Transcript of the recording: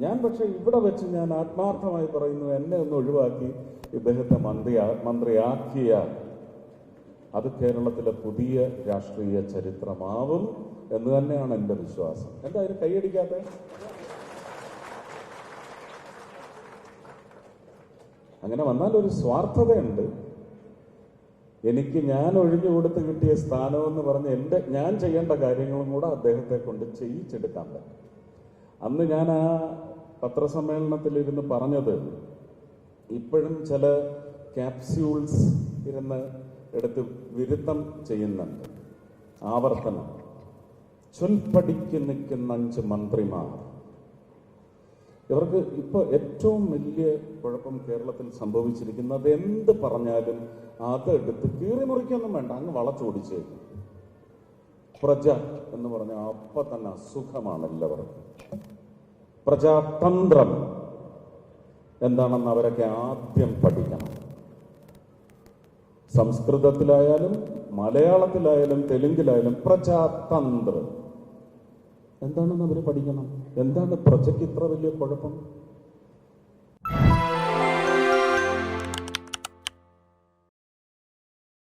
ഞാൻ പക്ഷെ ഇവിടെ വെച്ച് ഞാൻ ആത്മാർത്ഥമായി പറയുന്നു, എന്നെ ഒന്ന് ഒഴിവാക്കി ഇദ്ദേഹത്തെ മന്ത്രിയാക്കിയാൽ അത് കേരളത്തിലെ പുതിയ രാഷ്ട്രീയ ചരിത്രമാവും എന്ന് തന്നെയാണ് എൻ്റെ വിശ്വാസം. എന്തായാലും കൈയടിക്കാത്ത അങ്ങനെ വന്നാൽ ഒരു സ്വാർത്ഥതയുണ്ട്. എനിക്ക് ഞാൻ ഒഴിഞ്ഞു കൊടുത്ത് കിട്ടിയ സ്ഥാനമെന്ന് പറഞ്ഞ് ഞാൻ ചെയ്യേണ്ട കാര്യങ്ങളും കൂടെ അദ്ദേഹത്തെ കൊണ്ട് ചെയ്യിച്ചെടുക്കാൻ പറ്റും. അന്ന് ഞാൻ ആ പത്രസമ്മേളനത്തിലിരുന്ന് പറഞ്ഞത്, ഇപ്പോഴും ചില ക്യാപ്സ്യൂൾസ് ഇരുന്ന് എടുത്ത് വിരുദ്ധം ചെയ്യുന്നുണ്ട്. ആവർത്തനം. ചൊൽപ്പടിക്ക് നിൽക്കുന്ന 5 മന്ത്രിമാർ. ഇവർക്ക് ഇപ്പോൾ ഏറ്റവും വലിയ കുഴപ്പം കേരളത്തിൽ സംഭവിച്ചിരിക്കുന്നത്, എന്ത് പറഞ്ഞാലും അതെടുത്ത് കീറിമുറിക്കൊന്നും വേണ്ട, അങ്ങ് വളച്ചോടിച്ചേക്കും. പ്രജ എന്ന് പറഞ്ഞാൽ അപ്പം തന്നെ അസുഖമാണ് എല്ലാവർക്കും. പ്രജാതന്ത്രം എന്താണെന്ന് അവരൊക്കെ ആദ്യം പഠിക്കണം. സംസ്കൃതത്തിലായാലും മലയാളത്തിലായാലും തെലുങ്കിലായാലും പ്രജാതന്ത്രം എന്താണെന്ന് അവർ പഠിക്കണം. എന്താണ് പ്രജയ്ക്ക് ഇത്ര വലിയ കുഴപ്പം?